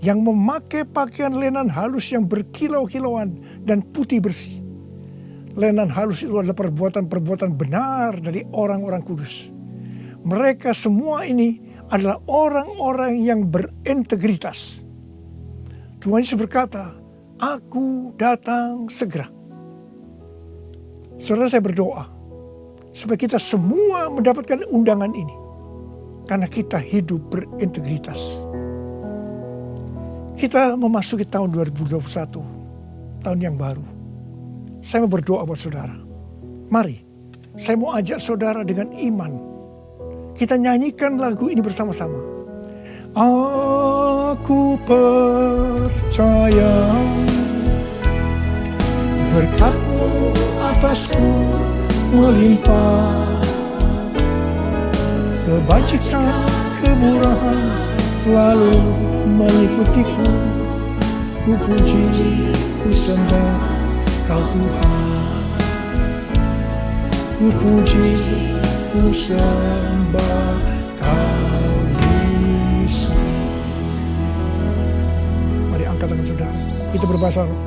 yang memakai pakaian lenan halus yang berkilau-kilauan dan putih bersih. Lenan halus itu adalah perbuatan-perbuatan benar dari orang-orang kudus. Mereka semua ini adalah orang-orang yang berintegritas. Tuhan Yesus berkata, aku datang segera. Saudara, saya berdoa supaya kita semua mendapatkan undangan ini, karena kita hidup berintegritas. Kita memasuki tahun 2021, tahun yang baru. Saya mau berdoa buat saudara. Mari, saya mau ajak saudara dengan iman. Kita nyanyikan lagu ini bersama-sama. Aku percaya berkat-Mu atasku melimpah, kebajikan kemurahan selalu mengikutiku. Ku puji, ku sembah Kau Tuhan. Ku puji, ku sembah Kau Yesus. Mari angkat tangan saudara. Kita berbahasa roh.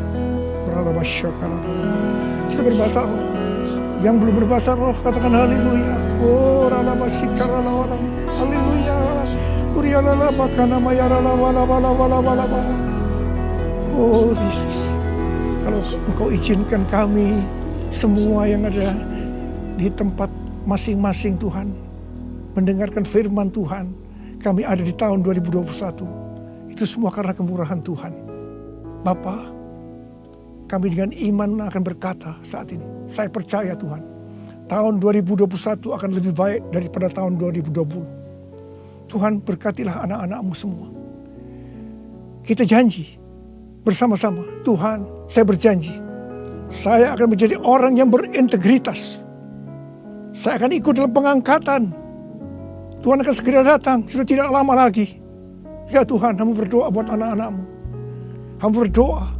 Kita berbahasa roh. Yang belum berbahasa roh katakan haleluya. Oh ralabasikaralah. Haleluya. Urialala bakana mayarala wala wala wala wala wala. Oh Yesus, kalau Engkau izinkan kami semua yang ada di tempat masing-masing Tuhan mendengarkan firman Tuhan, kami ada di tahun 2021. Itu semua karena kemurahan Tuhan. Bapa, kami dengan iman akan berkata saat ini, saya percaya Tuhan, tahun 2021 akan lebih baik daripada tahun 2020. Tuhan berkatilah anak-anak-Mu semua. Kita janji bersama-sama, Tuhan, saya berjanji, saya akan menjadi orang yang berintegritas. Saya akan ikut dalam pengangkatan. Tuhan akan segera datang, sudah tidak lama lagi. Ya Tuhan, hamba berdoa buat anak-anak-Mu. Hamba berdoa,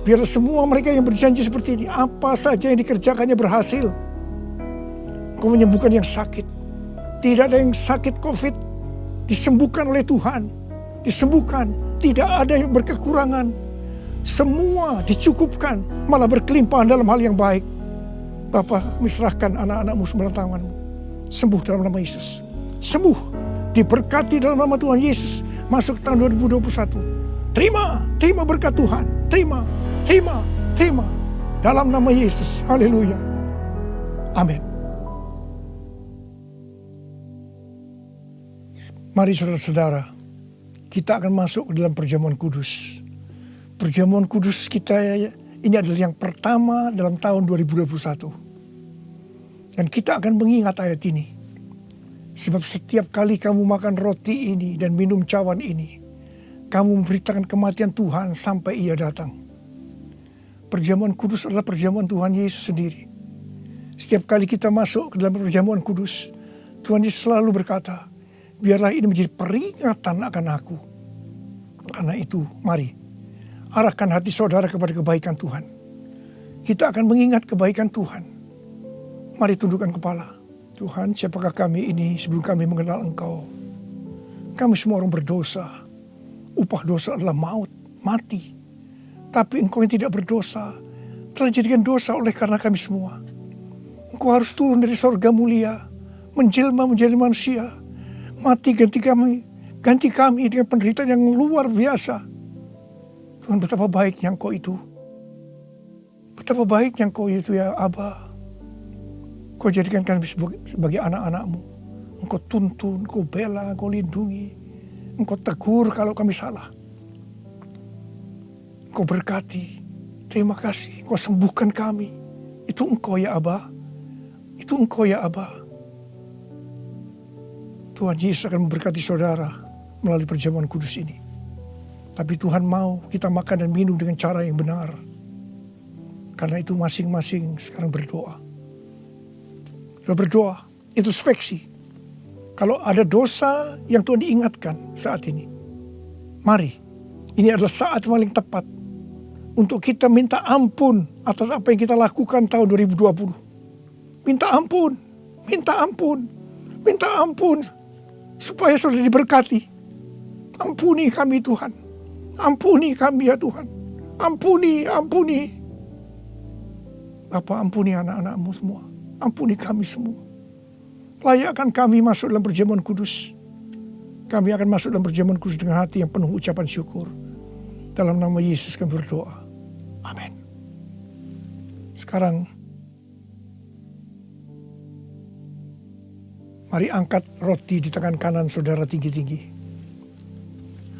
biarlah semua mereka yang berjanji seperti ini, apa saja yang dikerjakannya berhasil. Engkau menyembuhkan yang sakit. Tidak ada yang sakit COVID, disembuhkan oleh Tuhan. Disembuhkan, tidak ada yang berkekurangan. Semua dicukupkan, malah berkelimpahan dalam hal yang baik. Bapa, serahkan anak-anak-Mu sembilan tangan-Mu. Sembuh dalam nama Yesus. Sembuh, diberkati dalam nama Tuhan Yesus. Masuk tahun 2021. Terima berkat Tuhan. Terima. Dalam nama Yesus. Haleluya. Amin. Mari saudara-saudara, kita akan masuk ke dalam perjamuan kudus. Perjamuan kudus kita ini adalah yang pertama dalam tahun 2021. Dan kita akan mengingat ayat ini. Sebab setiap kali kamu makan roti ini dan minum cawan ini, kamu memberitakan kematian Tuhan sampai Ia datang. Perjamuan kudus adalah perjamuan Tuhan Yesus sendiri. Setiap kali kita masuk ke dalam perjamuan kudus, Tuhan Yesus selalu berkata, biarlah ini menjadi peringatan akan aku. Karena itu, mari arahkan hati saudara kepada kebaikan Tuhan. Kita akan mengingat kebaikan Tuhan. Mari tundukkan kepala. Tuhan, siapakah kami ini sebelum kami mengenal Engkau? Kami semua orang berdosa. Upah dosa adalah maut, mati. Tapi Engkau yang tidak berdosa telah dijadikan dosa oleh karena kami semua. Engkau harus turun dari sorga mulia, menjelma menjadi manusia, mati ganti kami dengan penderitaan yang luar biasa. Tuhan, betapa baiknya Engkau itu. Betapa baiknya Engkau itu ya Aba. Kau jadikan kami sebagai anak-anak-Mu. Engkau tuntun, Engkau bela, Engkau lindungi. Engkau tegur kalau kami salah. Engkau berkati. Terima kasih. Engkau sembuhkan kami. Itu Engkau ya Aba. Itu Engkau ya Aba. Tuhan Yesus akan memberkati saudara melalui perjamuan kudus ini. Tapi Tuhan mau kita makan dan minum dengan cara yang benar. Karena itu masing-masing sekarang berdoa. Berdoa, introspeksi. Kalau ada dosa yang Tuhan diingatkan saat ini, mari, ini adalah saat paling tepat untuk kita minta ampun atas apa yang kita lakukan tahun 2020. Minta ampun, supaya saudara diberkati. Ampuni kami Tuhan, ampuni kami ya Tuhan, ampuni. Bapa, ampuni anak-anak-Mu semua. Ampuni kami semua. Layakkan kami masuk dalam perjamuan kudus. Kami akan masuk dalam perjamuan kudus dengan hati yang penuh ucapan syukur. Dalam nama Yesus kami berdoa. Amin. Sekarang, mari angkat roti di tangan kanan saudara tinggi-tinggi.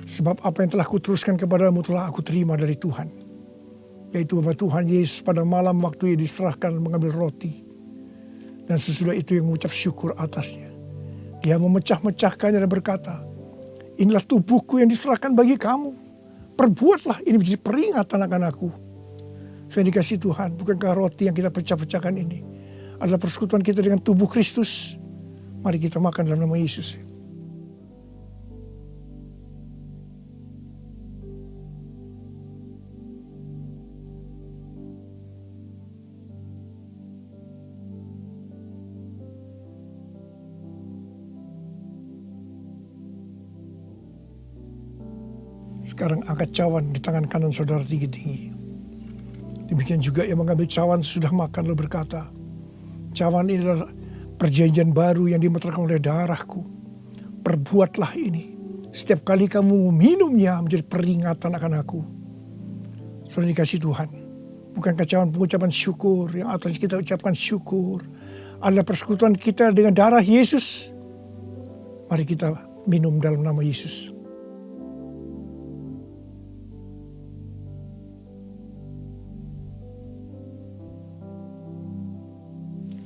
Sebab apa yang telah kuteruskan kepadamu telah aku terima dari Tuhan. Yaitu bahwa Tuhan Yesus pada malam waktu ia diserahkan mengambil roti. Dan sesudah itu yang mengucap syukur atasnya. Dia memecah-mecahkannya dan berkata, inilah tubuhku yang diserahkan bagi kamu. Perbuatlah ini menjadi peringatan akan aku. Saya dikasih Tuhan, bukankah roti yang kita pecah-pecahkan ini adalah persekutuan kita dengan tubuh Kristus? Mari kita makan dalam nama Yesus. Sekarang angkat cawan di tangan kanan saudara tinggi-tinggi. Demikian juga yang mengambil cawan sudah makan lalu berkata, cawan ini adalah perjanjian baru yang dimeterkan oleh darahku. Perbuatlah ini. Setiap kali kamu meminumnya menjadi peringatan akan aku. Saudara dikasih Tuhan. Bukankah cawan pengucapan syukur yang atas kita ucapkan syukur adalah persekutuan kita dengan darah Yesus. Mari kita minum dalam nama Yesus.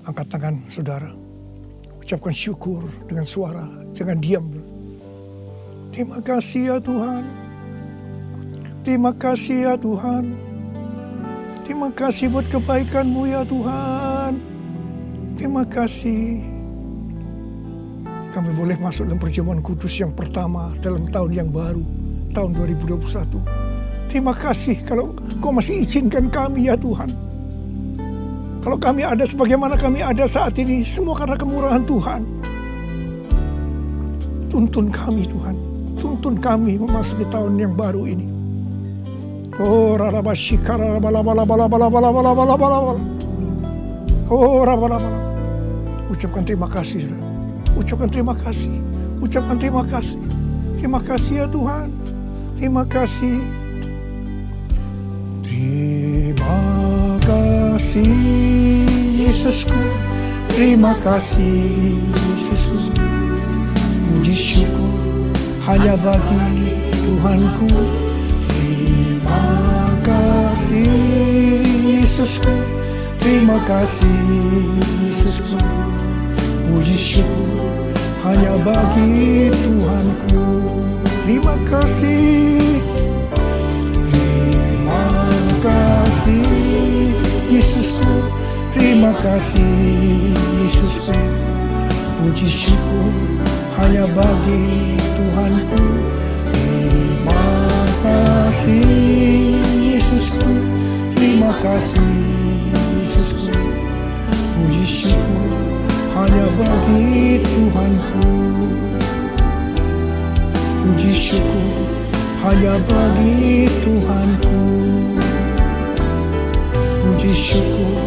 Angkat tangan saudara. Ucapkan syukur dengan suara. Jangan diam. Terima kasih ya Tuhan. Terima kasih ya Tuhan. Terima kasih buat kebaikan-Mu ya Tuhan. Terima kasih. Kami boleh masuk dalam perjamuan kudus yang pertama dalam tahun yang baru. Tahun 2021. Terima kasih kalau Kau masih izinkan kami ya Tuhan. Kalau kami ada sebagaimana kami ada saat ini, semua karena kemurahan Tuhan. Tuntun kami Tuhan, tuntun kami memasuki tahun yang baru ini. Oh rarabashikara bala. Oh rabalabala. Ucapkan terima kasih, ucapkan terima kasih, ucapkan terima kasih. Terima kasih ya Tuhan, terima kasih. Terima kasih Yesusku, terima kasih Yesusku. Puji syukur hanya bagi Tuhanku. Terima kasih Yesusku, terima kasih Yesusku. Puji syukur hanya bagi Tuhanku. Terima kasih. Terima kasih Yesusku, terima kasih Yesusku. Puji syukur hanya bagi Tuhanku. Terima kasih Yesusku, terima kasih Yesusku. Puji syukur hanya bagi Tuhanku. Puji syukur hanya bagi Tuhanku. Puji syukur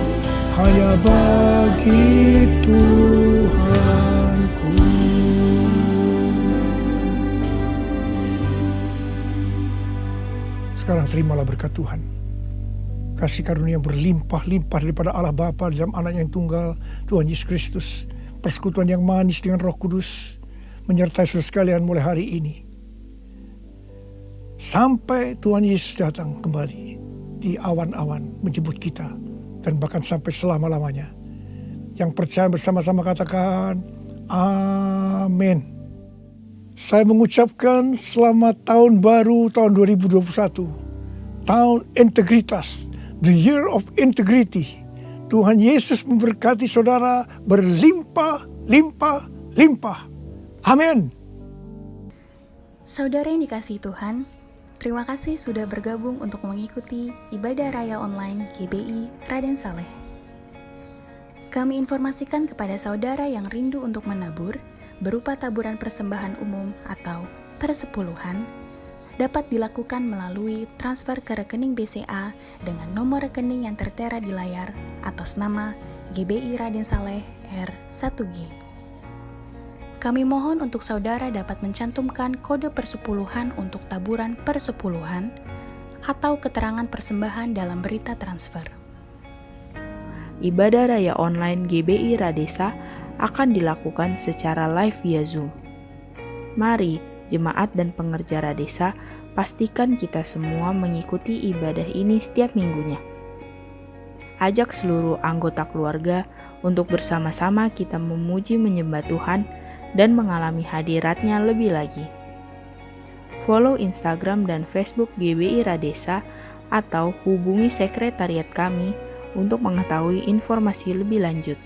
hanya bagi Tuhanku. Sekarang terimalah berkat Tuhan. Kasih karunia yang berlimpah-limpah daripada Allah Bapa dalam Anak yang tunggal, Tuhan Yesus Kristus. Persekutuan yang manis dengan Roh Kudus menyertai saudara sekalian mulai hari ini. Sampai Tuhan Yesus datang kembali di awan-awan menjemput kita. Dan bahkan sampai selama-lamanya. Yang percaya bersama-sama katakan, amin. Saya mengucapkan selamat tahun baru tahun 2021. Tahun integritas. The year of integrity. Tuhan Yesus memberkati saudara berlimpah, limpah, limpah. Amin. Saudara yang dikasihi Tuhan, terima kasih sudah bergabung untuk mengikuti ibadah raya online GBI Raden Saleh. Kami informasikan kepada saudara yang rindu untuk menabur berupa taburan persembahan umum atau persepuluhan dapat dilakukan melalui transfer ke rekening BCA dengan nomor rekening yang tertera di layar atas nama GBI Raden Saleh R1G. Kami mohon untuk saudara dapat mencantumkan kode persepuluhan untuk taburan persepuluhan atau keterangan persembahan dalam berita transfer. Ibadah raya online GBI Radesa akan dilakukan secara live via Zoom. Mari, jemaat dan pengerja Radesa, pastikan kita semua mengikuti ibadah ini setiap minggunya. Ajak seluruh anggota keluarga untuk bersama-sama kita memuji menyembah Tuhan dan mengalami hadiratnya lebih lagi. Follow Instagram dan Facebook GBI Radesa atau hubungi sekretariat kami untuk mengetahui informasi lebih lanjut.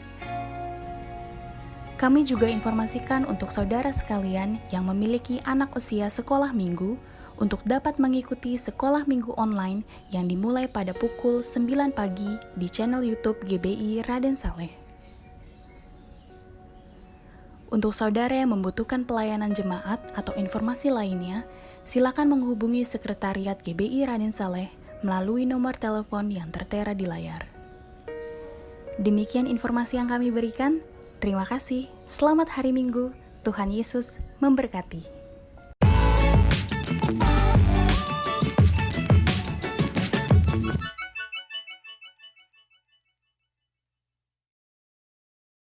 Kami juga informasikan untuk saudara sekalian yang memiliki anak usia sekolah minggu untuk dapat mengikuti sekolah minggu online yang dimulai pada pukul 9 pagi di channel YouTube GBI Raden Saleh. Untuk saudara yang membutuhkan pelayanan jemaat atau informasi lainnya, silakan menghubungi Sekretariat GBI Raden Saleh melalui nomor telepon yang tertera di layar. Demikian informasi yang kami berikan. Terima kasih. Selamat hari Minggu. Tuhan Yesus memberkati.